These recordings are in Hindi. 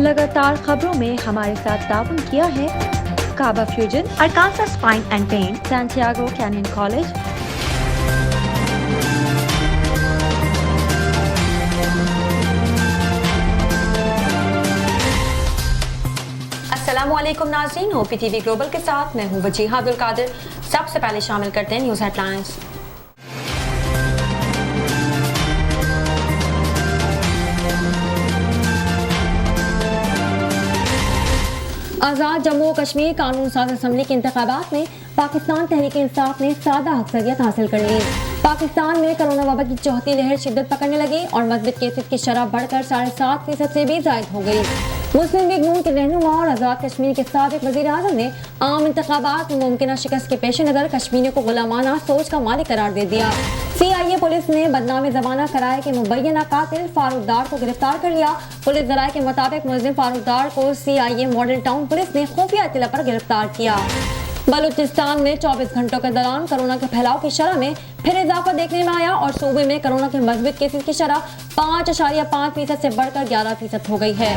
लगातार खबरों में हमारे साथ ताउन किया है काबा fusion, Arkansas spine and pain, Santiago Canyon College, अस्सलामुअलैकुम नाज़रीन, ओपी टीवी ग्लोबल के साथ मैं हूं वजीहा अब्दुल कादिर। सबसे पहले शामिल करते हैं न्यूज़ हेडलाइंस। आज़ाद जम्मू कश्मीर कानून साज असम्बली के इंतखाबात में पाकिस्तान तहरीक इंसाफ ने सादा अक्सरियत हासिल कर ली। पाकिस्तान में कोरोना वबा की चौथी लहर शिद्दत पकड़ने लगी और मस्बत केसेस की शरह बढ़कर 7.5% से भी ज़ायद हो गई। मुस्लिम लीग नून के रहनुमा और आज़ाद कश्मीर के साबिक वज़ीर आज़म ने आम इंतखाबात में मुमकिन शिकस्त के पेश नज़र कश्मीरियों को गुलामाना सोच का मालिक करार दे दिया। CIA पुलिस ने बदनामी ज़माना कराए के मुबैना कातिल फारूक डार को गिरफ्तार कर लिया। पुलिस ज़राए के मुताबिक मुलजिम फारूक डार को CIA मॉडल टाउन पुलिस ने खुफिया इत्तला पर गिरफ्तार किया। बलूचिस्तान में 24 घंटों के दौरान कोरोना के फैलाव की शरह में फिर इजाफा देखने में आया और सूबे में कोरोना के मज़बूत केसेस की शरह 5.5% से बढ़कर 11% हो गई है।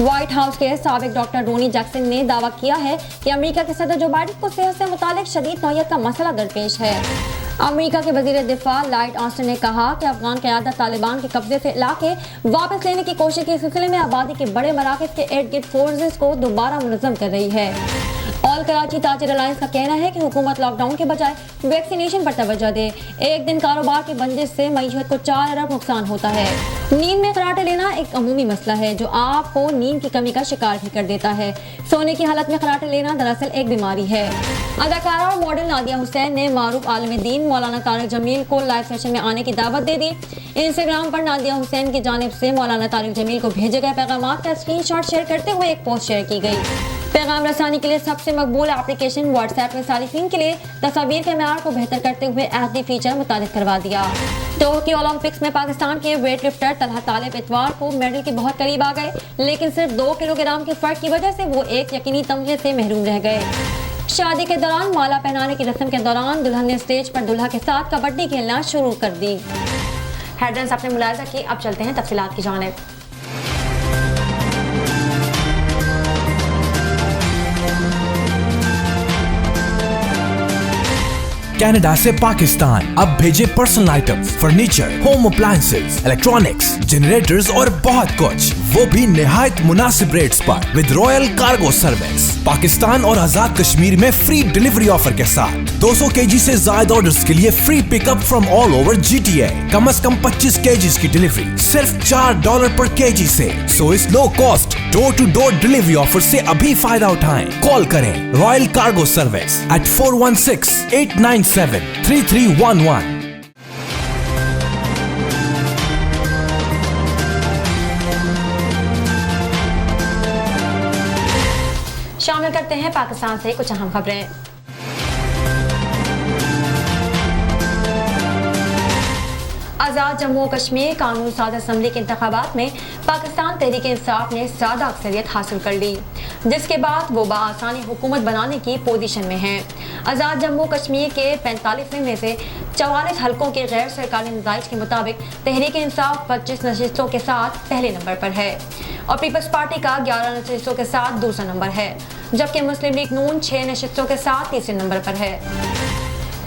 व्हाइट हाउस के साबिक डॉक्टर रोनी जैक्सन ने दावा किया है कि अमेरिका के सदर जो बाइडेन को सेहत से मुतालिक शदीद नौयत का मसला दरपेश है। अमेरिका के वजीर दिफा लॉयड ऑस्टिन ने कहा कि अफगान क़यादत तालिबान के कब्जे से इलाके वापस लेने की कोशिश के सिलसिले में आबादी के बड़े मराकज़ के इर्द गिर्द फोर्सेस को दोबारा मुनज़्ज़म कर रही है। ऑल कराची ताजिर अलायंस का कहना है कि हुकूमत लॉकडाउन के बजाय वैक्सीनेशन पर तवज्जो दे। एक दिन कारोबार की बंदिश से मईशत को 4 अरब नुकसान होता है। नींद में खराटे लेना एक अमूमी मसला है जो आपको नींद की कमी का शिकार भी कर देता है। सोने की हालत में खराटे लेना दरअसल एक बीमारी है। अदाकारा और मॉडल नादिया हुसैन ने मारूफ आलिम दीन मौलाना तारिक जमील को लाइव सेशन में आने की दावत दे दी। इंस्टाग्राम पर नादिया हुसैन की जानिब से मौलाना तारिक जमील को भेजे गए पैगामात का स्क्रीनशॉट शेयर करते हुए एक पोस्ट शेयर की गई। पैगाम रसानी के लिए सबसे मकबूल एप्लीकेशन व्हाट्सएप में सारिफिन के लिए तस्वीर के मेयार को बेहतर करते हुए एचडी फीचर मुतारिफ करवा दिया। टोक्यो ओलंपिक्स में पाकिस्तान के वेट लिफ्टर तलहा तालिब इतवार को मेडल के बहुत करीब आ गए, लेकिन सिर्फ 2 किलोग्राम के फर्क की वजह से वो एक यकीनी तमगे से महरूम रह गए। शादी के दौरान माला पहनाने की रस्म के दौरान दुल्हन ने स्टेज पर दुल्हा के साथ कबड्डी खेलना शुरू कर दी। हेडलाइंस आपने मुलाहिजा की, अब चलते हैं तफसीलात की जानिब। कनाडा से पाकिस्तान अब भेजे personal items, furniture, home appliances, electronics, generators और बहुत कुछ, वो भी निहायत मुनासिब रेट्स पर with royal cargo service. Pakistan और आजाद कश्मीर में फ्री डिलीवरी ऑफर के साथ 200 kg से ज्यादा ऑर्डर्स के लिए free pickup from all over GTA। कम से कम 25 kg की डिलीवरी सिर्फ $4 पर kg से। सो इस low cost door to door delivery offer से अभी फायदा उठाएं। कॉल करें रॉयल कार्गो सर्विस at 416-897-3311। शामिल करते हैं पाकिस्तान से कुछ अहम खबरें। आज़ाद जम्मू कश्मीर कानून साज असम्बली के इंतखाबात में पाकिस्तान तहरीक इंसाफ ने सादा अक्सरियत हासिल कर ली, जिसके बाद वो बआसानी हुकूमत बनाने की पोजीशन में हैं। आज़ाद जम्मू कश्मीर के 45 में से 44 हलकों के गैर सरकारी नताइज के मुताबिक तहरीक इंसाफ 25 नशिस्तों के साथ पहले नंबर पर है और पीपल्स पार्टी का 11 नशिस्तों के साथ दूसरा नंबर है, जबकि मुस्लिम लीग नून 6 नशिस्तों के साथ तीसरे नंबर पर है।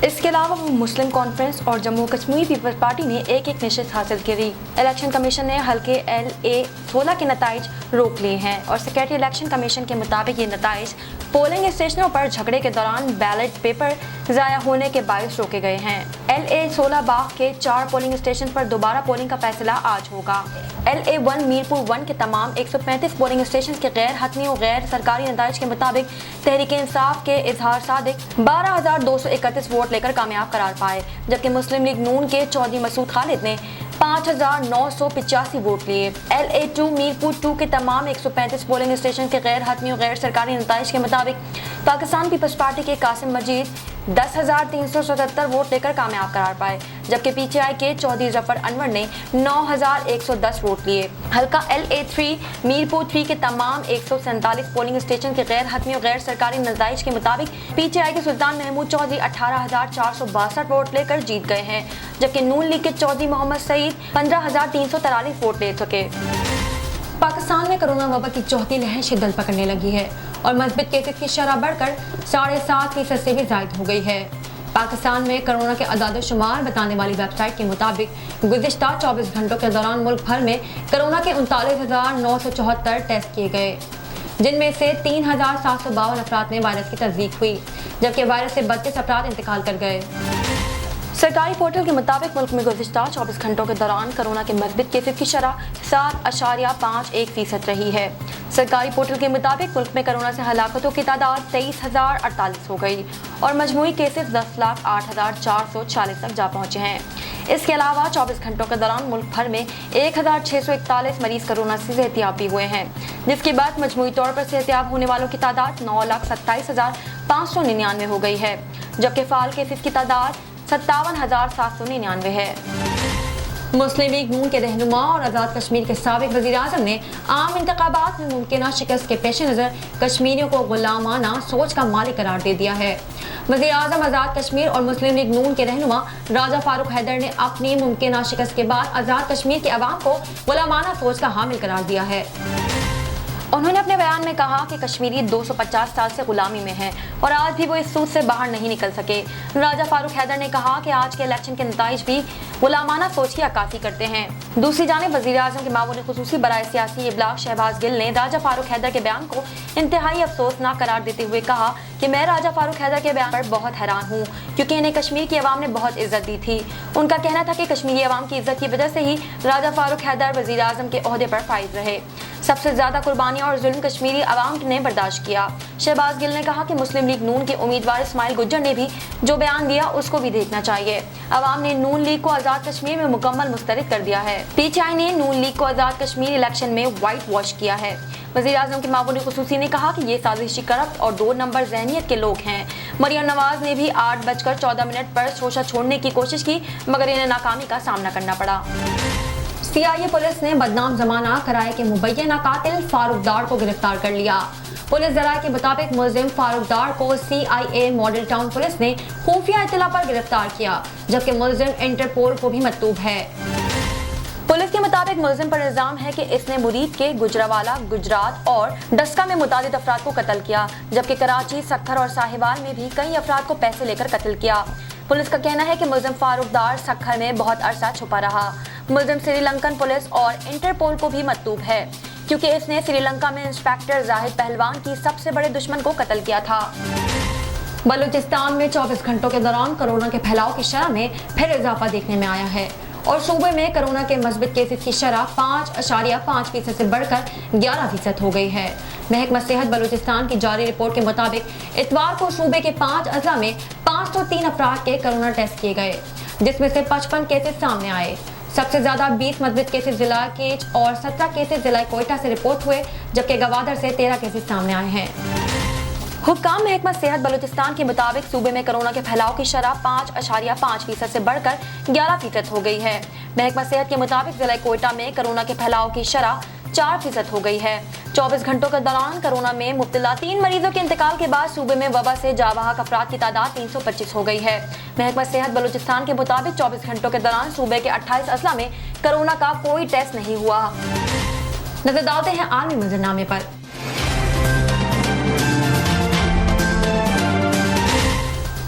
इसके अलावा मुस्लिम कॉन्फ्रेंस और जम्मू कश्मीर पीपल्स पार्टी ने एक नशिस्त हासिल करी। इलेक्शन कमीशन ने हल्के LA 16 के नताइज रोक लिए हैं और सेक्रेटरी इलेक्शन कमीशन के मुताबिक ये नताइज पोलिंग स्टेशनों पर झगड़े के दौरान बैलेट पेपर ज़ाया होने के बायस रोके गए हैं। LA 16 बाग के 4 पोलिंग स्टेशन पर दोबारा पोलिंग का फैसला आज होगा। LA 1 मीरपुर 1 के तमाम 135 पोलिंग स्टेशन के गैर हतमी और गैर सरकारी नताइज के मुताबिक तहरीक इंसाफ के इजहार सादिक 12,231 वोट लेकर कामयाब करार पाए, जबकि मुस्लिम लीग नून के चौधरी मसूद खालिद ने 5,985 वोट लिए। LA 2 मीरपुर 2 के तमाम 135 पोलिंग स्टेशन के गैर हतमी और गैर सरकारी नताइज के मुताबिक पाकिस्तान पीपल्स पार्टी के कासिम मजीद 10,377 वोट लेकर कामयाब करार पाए, जबकि PTI के चौधरी जफर अनवर ने 9,110 वोट लिए। हल्का LA 3 मीरपुर 3 के तमाम 147 पोलिंग स्टेशन के गैर हतमी और गैर सरकारी नताइज के मुताबिक PTI के सुल्तान महमूद चौधरी 18,462 वोट लेकर जीत गए हैं, जबकि नून लीग के चौधरी मोहम्मद सईद 15,343 वोट ले सके। पाकिस्तान में कोरोना वबा की चौथी लहर शिद्दत पकड़ने लगी है और मस्बत केसेस की शरह बढ़कर 7.5% से भी ज्यादा हो गई है। पाकिस्तान में कोरोना के अदाद शुमार बताने वाली वेबसाइट के मुताबिक गुज़िश्ता 24 घंटों के दौरान मुल्क भर में कोरोना के 39,974 टेस्ट किए गए, जिनमें से 3,752 अफराद में वायरस की तस्दीक हुई, जबकि वायरस से 32 अफराद इंतकाल कर गए। सरकारी पोर्टल के मुताबिक मुल्क में गुज़िश्ता 24 घंटों के दौरान कोरोना के मस्बत केसेस की शरह 7.51% रही है। सरकारी पोर्टल के मुताबिक मुल्क में कोरोना से हलाकतों की तादाद 23,048 हो गई और मजमूई केसेस 10,08,446 तक जा पहुँचे हैं। इसके अलावा 24 घंटों के दौरान मुल्क भर में 1,641 मरीज कोरोना से सेहतियाब भी हुए हैं, जिसके बाद मजमूई तौर पर सेहतियाब होने वालों की तादाद 9,27,599 हो गई है, जबकि फाल केसेस की तादाद 57,799 है। मुस्लिम लीग नून के रहनुमा और आज़ाद कश्मीर के साबिक वज़ीर-ए-आज़म ने आम इंतखाबात में मुमकिन शिकस्त के पेश नज़र कश्मीरियों को गुलामाना सोच का मालिक करार दे दिया है। वज़ीर-ए-आज़म आज़ाद कश्मीर और मुस्लिम लीग नून के रहनुमा राजा फारूक हैदर ने अपनी मुमकिन शिकस्त के बाद आज़ाद कश्मीर के अवाम को गुलामाना सोच का हामिल करार दिया है। उन्होंने अपने बयान में कहा कि कश्मीरी 250 साल से गुलामी में हैं और आज भी वो इस सूद से बाहर नहीं निकल सके। राजा फारूक हैदर ने कहा कि आज के इलेक्शन के नतीजे भी गुलामाना सोच की अक्कासी करते हैं। दूसरी जानिब वज़ीर-ए-आज़म के मामून खुसूसी बराए सियासी इबलाग शहबाज गिल ने राजा फारूक हैदर के बयान को इंतहाई अफसोसनाक करार देते हुए कहा कि मैं राजा फारूक हैदर के बयान पर बहुत हैरान हूँ, क्योंकि इन्हें कश्मीर की अवाम ने बहुत इज्जत दी थी। उनका कहना था कि कश्मीरी अवाम की इज्जत की वजह से ही राजा फारूक हैदर वज़ीर-ए-आज़म के ओहदे पर फाइज रहे। सबसे ज्यादा कुर्बानियां और जुल्म कश्मीरी अवाम ने बर्दाश्त किया। शहबाज गिल ने कहा कि मुस्लिम लीग नून के उम्मीदवार इस्माइल गुज्जर ने भी जो बयान दिया उसको भी देखना चाहिए। अवाम ने नून लीग को आज़ाद कश्मीर में मुकम्मल मुस्तरद कर दिया है। पीटीआई ने नून लीग को आज़ाद कश्मीर इलेक्शन में व्हाइट वॉश किया है। वज़ीर-ए-आज़म के मामून खुसूसी ने कहा कि ये साजिशी करप्ट और 2 नंबर ज़हनियत के लोग हैं। मरियम नवाज ने भी 8:14 पर शोशा छोड़ने की कोशिश की, मगर इन्हें नाकामी का सामना करना पड़ा। सीआईए पुलिस ने बदनाम जमाना कराए के मुबैना कातिल फारूक डार को गिरफ्तार कर लिया। पुलिस जराये के मुताबिक मुलजिम फारूक डार को सीआईए मॉडल टाउन पुलिस ने खुफिया इत्तला पर गिरफ्तार किया, जबकि मुलजिम इंटरपोल को भी मतलूब है। पुलिस के मुताबिक मुलजिम पर इल्जाम है कि इसने मुरीद के गुजरावाला, गुजरात और डस्का में मुतादिद अफराद को कत्ल किया, जबकि कराची, सक्खर और साहिवाल में भी कई अफराद को पैसे लेकर कत्ल किया। पुलिस का कहना है कि मुलजिम फारूक डार सक्खर में बहुत अरसा छुपा रहा। मुलजिम श्रीलंकन पुलिस और इंटरपोल को भी मतलूब है, क्योंकि इसने श्रीलंका में इंस्पेक्टर जाहिद पहलवान की सबसे बड़े दुश्मन को कत्ल किया था। बलूचिस्तान में 24 घंटों के दौरान कोरोना के फैलाव की शरह में फिर इजाफा देखने में आया है और सूबे में कोरोना के मस्बत केसेस की शरह 5.5% से बढ़कर 11% हो गई है। महकमा सेहत बलूचिस्तान की जारी रिपोर्ट के मुताबिक इतवार को सूबे के 5 अजला में 503 अफराद के कोरोना टेस्ट किए गए, जिसमें से 55 केसेस सामने आए। सबसे ज्यादा 20 मस्बत केसेस जिला केच और 17 केसेस जिला कोयटा से रिपोर्ट हुए, जबकि गवादर से 13 केसेस सामने आए हैं। हुक्काम महकमा सेहत बलूचिस्तान के मुताबिक सूबे में कोरोना के फैलाव की शरह 5.5% से बढ़कर 11% हो गई है। महकमा सेहत के मुताबिक जिला कोयटा में कोरोना के फैलाव की शरह 4% हो गई है। 24 घंटों के दौरान कोरोना में मुब्तला 3 मरीजों के इंतकाल के बाद सूबे में वबा से जावाहक अफराद की तादाद 325 हो गई है। महकमा सेहत बलूचिस्तान के मुताबिक 24 घंटों के दौरान सूबे के 28 अजला में कोरोना का कोई टेस्ट नहीं हुआ। नजर डालते हैं आलमी मंजरनामे पर।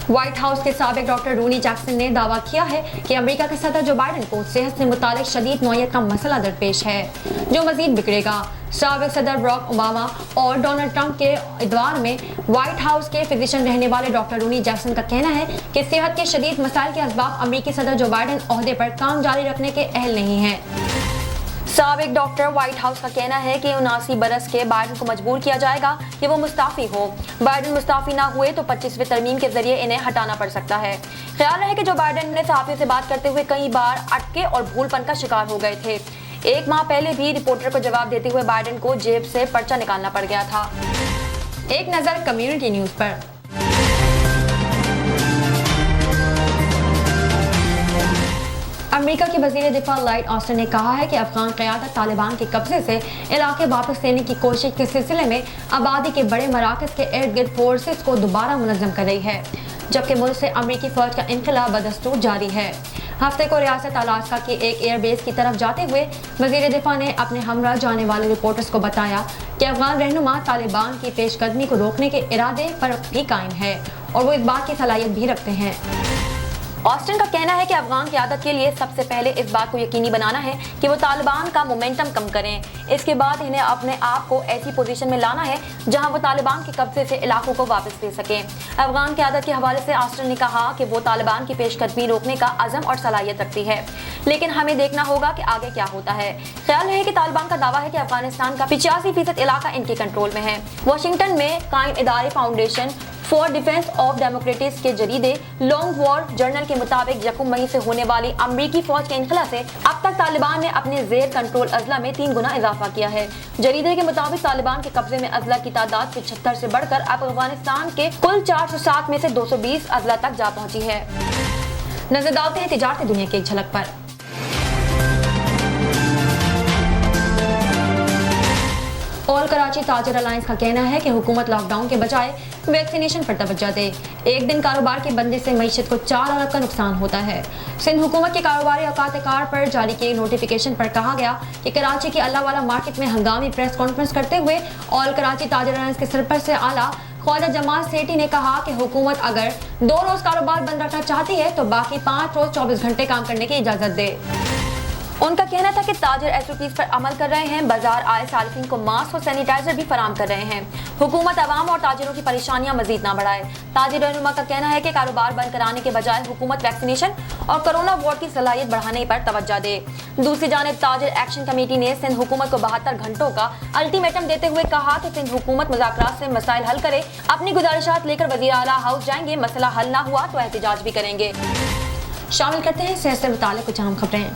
व्हाइट हाउस के साबिक डॉक्टर रोनी जैक्सन ने दावा किया है कि अमेरिका के सदर जो बाइडेन को सेहत से मुतालिक शदीद नौयत का मसला दरपेश है, जो मजीद बिगड़ेगा। साबिक सदर बराक ओबामा और डोनाल्ड ट्रंप के इतवार में व्हाइट हाउस के फिजिशियन रहने वाले डॉक्टर रोनी जैक्सन का कहना है कि सेहत के शदीद मसाइल के असबाब अमेरिकी सदर जो बाइडेन ओहदे पर काम जारी रखने के अहल नहीं है। साबिक डॉक्टर व्हाइट हाउस का कहना है कि 79 बरस के बाइडेन को मजबूर किया जाएगा कि वो मुस्ताफी हो। बाइडेन मुस्ताफी ना हुए तो 25वीं तरमीम के जरिए इन्हें हटाना पड़ सकता है। ख्याल रहे कि जो बाइडेन ने सहाफियों से बात करते हुए कई बार अटके और भूलपन का शिकार हो गए थे। 1 माह पहले भी रिपोर्टर को जवाब देते हुए बाइडेन को जेब से पर्चा निकालना पड़ गया था। एक नजर कम्युनिटी न्यूज पर। अमेरिका के वज़ीर दिफा लॉयड ऑस्टिन ने कहा है कि अफगान क़यादत तालिबान के कब्जे से इलाके वापस लेने की कोशिश के सिलसिले में आबादी के बड़े मराकज़ के इर्द गिर्द फोर्सेस को दोबारा मुनज़्ज़म कर रही है। जबकि मुल्क से अमरीकी फौज का इनकला बदस्तूर जारी है। हफ्ते को रियासत अलास्का के एक एयरबेस की तरफ जाते हुए वजीर दिफा ने अपने हमरा जाने वाले रिपोर्टर्स को बताया कि अफगान रहनुमा तालिबान की पेशकदमी को रोकने के इरादे पर भी कायम है और वो इस बात की सलाहियत भी रखते हैं। ऑस्टिन का कहना है कि अफगान क़यादत के लिए सबसे पहले इस बात को यकीनी बनाना है कि वो तालिबान का मोमेंटम कम करें। इसके बाद इन्हें अपने आप को ऐसी पोजीशन में लाना है जहां वो तालिबान के कब्जे से इलाकों को वापस ले सकें। अफगान क़यादत के हवाले से ऑस्टिन ने कहा कि वो तालिबान की पेशकदमी रोकने का अज़म और सलाहियत रखती है, लेकिन हमें देखना होगा कि आगे क्या होता है। ख्याल है कि तालिबान का दावा है कि अफगानिस्तान का 85% इलाका इनके कंट्रोल में है। वाशिंगटन में कायम इदारे foundation for defence of democratics के जरीदे लॉन्ग वॉर जर्नल के मुताबिक यकम मई से होने वाली अमरीकी फौज के इनखला से अब तक तालिबान ने अपने जेर कंट्रोल अजला में 3 गुना इजाफा किया है। जरीदे के मुताबिक तालिबान के कब्जे में अजला की तादाद 75 से बढ़कर अब अफगानिस्तान के कुल 407 में से 220 अजला तक जा पहुंची है। नजर डालते हैं तिजारती दुनिया की एक झलक पर। ऑल कराची ताजर अलायंस का कहना है कि हुकूमत लॉकडाउन के बजाय वैक्सीनेशन पर तवज्जो दे। एक दिन कारोबार की बंदी से मईशत को 4 अरब का नुकसान होता है। सिंध हुकूमत के कारोबारी औकात कार पर जारी किए नोटिफिकेशन पर कहा गया कि कराची की अल्लाहवाला मार्केट में हंगामी प्रेस कॉन्फ्रेंस करते हुए ऑल कराची ताजर अलायंस के सरपरस्त आला ख्वाजा जमाल सेठी ने कहा कि हुकूमत अगर 2 रोज कारोबार बंद रखना चाहती है तो बाकी 5 रोज 24 घंटे काम करने की इजाजत दे। उनका कहना था कि ताजिर एसओपीज पर अमल कर रहे हैं, बाजार आए सार्फिन को मास्क और सैनिटाइजर भी फराम कर रहे हैं। हुकूमत अवाम और ताजिरों की परेशानियां मजीद ना बढ़ाए। ताजिर रहनुमा का कहना है कि कारोबार बंद कराने के बजाय हुकूमत वैक्सीनेशन और कोरोना वार्ड की सलाहियत बढ़ाने पर तवज्जो दे। दूसरी जानिब ताजिर एक्शन कमेटी ने सिंध हुकूमत को 72 घंटों का अल्टीमेटम देते हुए कहा कि सिंध हुकूमत मुज़ाकरात से मसाइल हल करे। अपनी गुजारिशात लेकर वज़ीर आला हाउस जाएंगे, मसला हल ना हुआ तो एहतजाज भी करेंगे। शामिल करते हैं सेहत से मुताल्लिक़ कुछ अहम खबरें।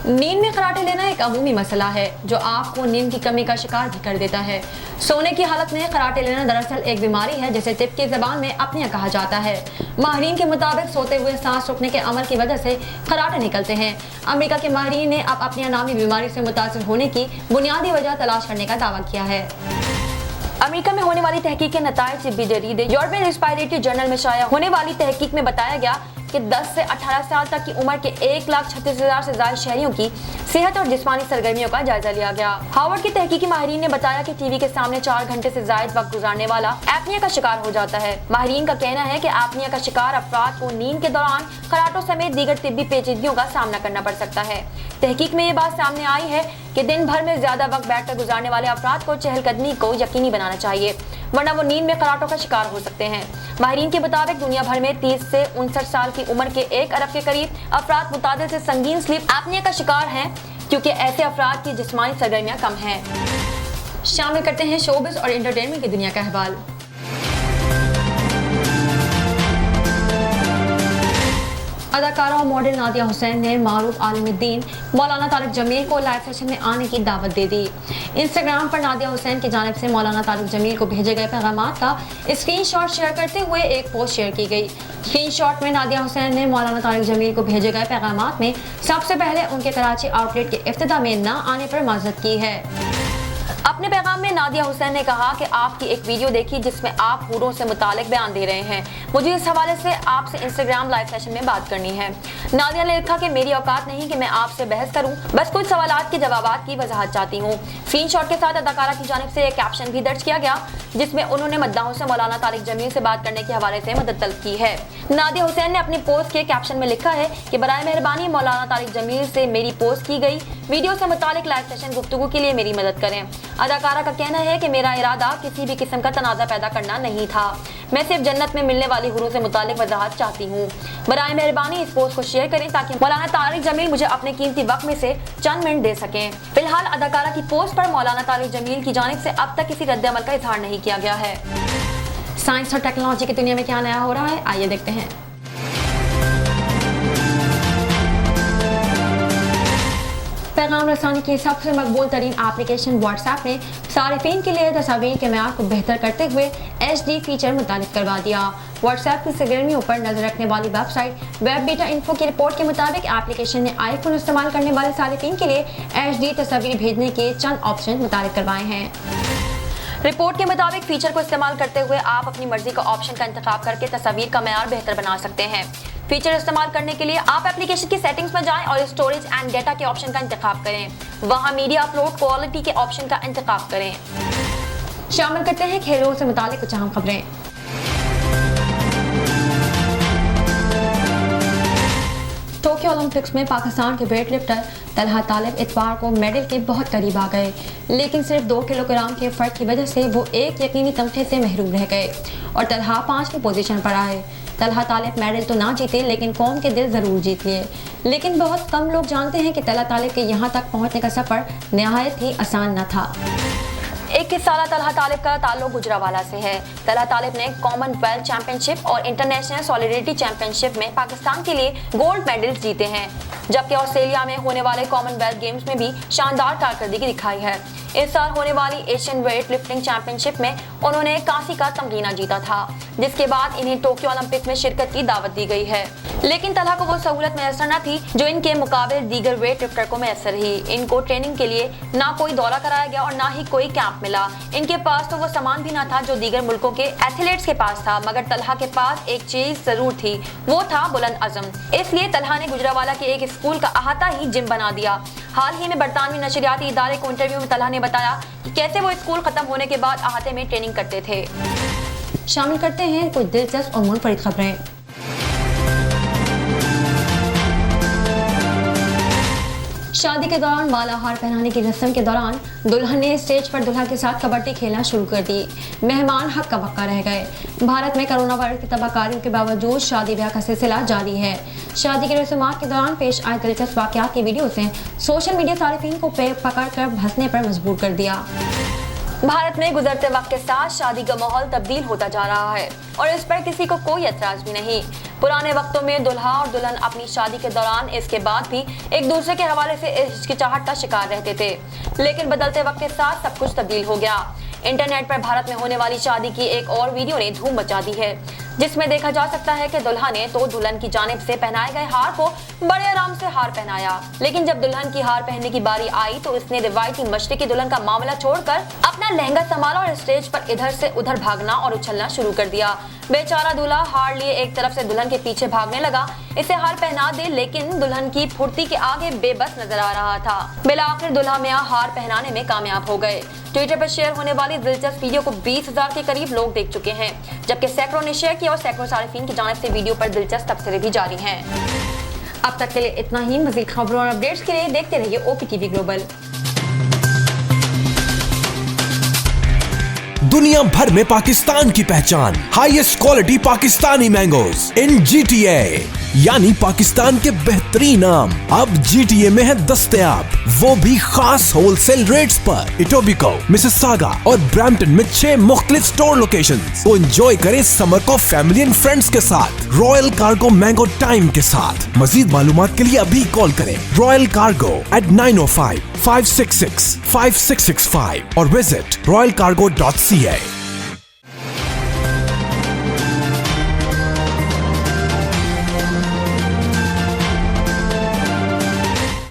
नींद में खराटे लेना एक अमूमी मसला है जो आपको नींद की कमी का शिकार भी कर देता है। सोने की हालत में खराटे लेना दरअसल एक बीमारी है जिसे तिब की ज़बान में अपनिया कहा जाता है। माहिरीन के मुताबिक सोते हुए सांस रुकने के अमल की वजह से खराटे निकलते हैं। अमेरिका के माहिरीन ने अब अपनिया नामी बीमारी से मुतासिर होने की बुनियादी वजह तलाश करने का दावा किया है। अमेरिका में होने वाली तहकीक के नताइज तिब्बी जरीदे यूरोपियन रेस्पिरेटरी जर्नल में शाया होने वाली तहकीक में बताया गया कि 10 से 18 साल तक की उम्र के 1,36,000 से ज्यादा शहरियों की सेहत और जिस्मानी सरगर्मियों का जायजा लिया गया। हार्वर्ड के तहकीकी माहिरीन ने बताया कि टीवी के सामने 4 घंटे से ज्यादा वक्त गुजारने वाला एपनिया का शिकार हो जाता है। माहिरीन का कहना है कि एपनिया का शिकार अफराद को नींद के दौरान खराटों समेत दीगर तिब्बी पेचीदगियों का सामना करना पड़ सकता है। तहकीक में ये बात सामने आई है कि दिन भर में ज्यादा वक्त बैठकर गुजारने वाले अफराद को चहलकदमी को यकीनी बनाना चाहिए, वरना वो नींद में खराटों का शिकार हो सकते हैं। माहिरीन के मुताबिक दुनिया भर में 30 से 59 साल की उम्र के 1 अरब के करीब अफराद मुतादिल से संगीन स्लीप एपनिया का शिकार हैं, क्योंकि ऐसे अफराद की जिस्मानी सरगर्मियां कम हैं। शामिल करते हैं शोबिज़ और एंटरटेनमेंट की दुनिया का अहवाल। अदाकारा और मॉडल नादिया हुसैन ने मारूफ आलिमुद्दीन मौलाना तारिक जमील को लाइव सेशन में आने की दावत दे दी। इंस्टाग्राम पर नादिया हुसैन की जानिब से मौलाना तारिक जमील को भेजे गए पैगामात का स्क्रीनशॉट शेयर करते हुए एक पोस्ट शेयर की गई। स्क्रीनशॉट में नादिया हुसैन ने मौलाना तारिक जमील को भेजे गए पैगामात में सबसे पहले उनके कराची आउटलेट के इफ्तिताह में न आने पर माजरत की है। अपने पैगाम में नादिया हुसैन ने कहा कि आपकी एक वीडियो देखी जिसमें आप हूरों से मुतालिक बयान दे रहे हैं। मुझे इस हवाले से आपसे इंस्टाग्राम लाइव सेशन में बात करनी है। नादिया ने लिखा कि मेरी औकात नहीं कि मैं आपसे बहस करूं, बस कुछ सवालात के जवाबात की वजाहत चाहती हूं। स्क्रीनशॉट के साथ अदाकारा की जानिब से एक कैप्शन भी दर्ज किया गया जिसमें उन्होंने मद्दाहों से मौलाना तारिक जमील से बात करने के हवाले से मदद तलब की है। नादिया हुसैन ने अपनी पोस्ट के कैप्शन में लिखा है कि बराए मेहरबानी मौलाना तारिक जमील से मेरी पोस्ट की गई वीडियो से मुतालिक लाइव सेशन गुफ्तगू के लिए मेरी मदद करें। अदाकारा का कहना है कि मेरा इरादा किसी भी किस्म का तनाज़ा पैदा करना नहीं था, मैं सिर्फ जन्नत में मिलने वाली हुरों से मुतालिक वजाहत चाहती हूँ। बराए मेहरबानी इस पोस्ट को शेयर करें ताकि मौलाना तारिक जमील मुझे अपने कीमती वक्त में से चंद मिनट दे सकें। फिलहाल अदाकारा की पोस्ट पर मौलाना तारिक जमील की जानिब से अब तक किसी रद्द अमल का इजहार नहीं किया गया है। साइंस और टेक्नोलॉजी की दुनिया में क्या नया हो रहा है, आइए देखते हैं। पैगाम रसानी की सबसे मकबूल तरीन एप्लीकेशन व्हाट्सएप ने सारिफीन के लिए तस्वीर के मेयार को बेहतर करते हुए HD फीचर मुतालिक करवा दिया। व्हाट्सएप की सरगर्मियों पर नजर रखने वाली वेबसाइट वेब बीटा इन्फो की रिपोर्ट के मुताबिक एप्लीकेशन ने आईफोन इस्तेमाल करने वाले सारिफीन के लिए HD तस्वीर भेजने के चंद ऑप्शन मुतालिक करवाए हैं। रिपोर्ट के मुताबिक फीचर को इस्तेमाल करते हुए आप अपनी मर्जी का ऑप्शन का इंतखाब करके तस्वीर का मेयार बेहतर बना सकते हैं। फीचर इस्तेमाल करने के लिए आप एप्लीकेशन की सेटिंग्स में जाएं और स्टोरेज एंड डेटा के ऑप्शन का इंतखाब करें। वहां मीडिया अपलोड क्वालिटी के ऑप्शन का इंतखाब करें। शामिल करते हैं खेलों से मुतालिक कुछ अहम खबरें। टोक्यो ओलंपिक्स में पाकिस्तान के वेट लिफ्टर तलहा तालिब इतवार को मेडल के बहुत करीब आ गए, लेकिन सिर्फ 2 किलोग्राम के फर्क की वजह से वो एक यकीनी तमगे से महरूम रह गए और तलहा 5वीं पोजीशन पर आए। तलहा तालिब मेडल तो ना जीते लेकिन कौम के दिल ज़रूर जीत लिए। लेकिन बहुत कम लोग जानते हैं कि तलहा तालिब के यहाँ तक पहुँचने का सफ़र नहायत ही आसान न था। 21 साल तलहा तालिब का ताल्लुक गुजरावाला से है। तलहा तालिब ने कॉमनवेल्थ चैंपियनशिप और इंटरनेशनल सॉलिडरिटी चैंपियनशिप में पाकिस्तान के लिए गोल्ड मेडल्स जीते हैं, जबकि ऑस्ट्रेलिया में होने वाले कॉमनवेल्थ गेम्स में भी शानदार कारकर्दगी दिखाई है। इस साल होने वाली एशियन वेट लिफ्टिंग चैंपियनशिप में उन्होंने कांसी का तमगीना जीता था, जिसके बाद इन्हें टोक्यो ओलंपिक में शिरकत की दावत दी गई है। लेकिन तलहा को वो सहूलत मैसर न थी जो इनके मुकाबले दीगर वेट लिफ्टर को मैसर रही। इनको ट्रेनिंग के लिए ना कोई दौरा कराया गया और ना ही कोई कैंप मिला। इनके पास तो वो सामान भी ना था जो दीगर मुल्कों के एथलीट्स के पास था, मगर तलहा के पास एक चीज जरूर थी, वो था बुलंद अज़म। इसलिए तलहा ने गुजरावाला के एक स्कूल का अहाता ही जिम बना दिया। हाल ही में बरतानवी नशरियाती इदारे को इंटरव्यू में तलहा ने बताया कि कैसे वो स्कूल खत्म होने के बाद अहाते में ट्रेनिंग करते थे। शामिल करते हैं कुछ दिलचस्प और मुनफरिद खबरें। शादी के दौरान माला हार पहनाने की रस्म के दौरान दुल्हन ने स्टेज पर दुल्हा के साथ कबड्डी खेलना शुरू कर दी। मेहमान हक्का बक्का रह गए। भारत में कोरोना वायरस की तबाहकारियों के बावजूद शादी ब्याह का सिलसिला जारी है। शादी के रस्मात के दौरान पेश आए दिलचस्प वाकयात की वीडियो से सोशल मीडिया सारिफीन को पकड़ कर हंसने पर मजबूर कर दिया। भारत में गुजरते वक्त के साथ शादी का माहौल तब्दील होता जा रहा है और इस पर किसी को कोई एतराज भी नहीं। पुराने वक्तों में दुल्हा और दुल्हन अपनी शादी के दौरान इसके बाद भी एक दूसरे के हवाले से हिचकिचाहट का शिकार रहते थे, लेकिन बदलते वक्त के साथ सब कुछ तब्दील हो गया। इंटरनेट पर भारत में होने वाली शादी की एक और वीडियो ने धूम मचा दी है, जिसमें देखा जा सकता है कि दुल्हा ने तो दुल्हन की जानिब से पहनाए गए हार को बड़े आराम से हार पहनाया, लेकिन जब दुल्हन की हार पहनने की बारी आई तो इसने रिवायती मशरकी दुल्हन का मामला छोड़कर अपना लहंगा संभाला और स्टेज पर इधर से उधर भागना और उछलना शुरू कर दिया। बेचारा दूल्हा हार लिए एक तरफ से दुल्हन के पीछे भागने लगा। इसे हार पहना दे, लेकिन दुल्हन की फुर्ती के आगे बेबस नजर आ रहा था। बिलाखिर दुल्हा मियां हार पहनाने में कामयाब हो गए। ट्विटर पर शेयर होने वाली दिलचस्प वीडियो को 20,000 के करीब लोग देख चुके हैं, जबकि सैकड़ों ने शेयर किया और सैकड़ों सारिफीन की जानिब से वीडियो पर दिलचस्प तबसरे भी जारी हैं। अब तक के लिए इतना ही। मज़ीद खबरों और अपडेट्स के लिए देखते रहिए OPTV ग्लोबल। दुनिया भर में पाकिस्तान की पहचान, हाईएस्ट क्वालिटी पाकिस्तानी मैंगोज इन GTA, यानी पाकिस्तान के बेहतरीन आम अब GTA में है दस्तयाब, वो भी खास होलसेल रेट्स पर। इटोबिको, मिसिसागा और ब्रैम्पटन में 6 मुख्तलिफ स्टोर लोकेशंस। तो एंजॉय करें समर को फैमिली एंड फ्रेंड्स के साथ रॉयल कार्गो मैंगो टाइम के साथ। मजीद मालूमात के लिए अभी कॉल करें रॉयल कार्गो at 905-566-5665 और विजिट royalcargo.ca।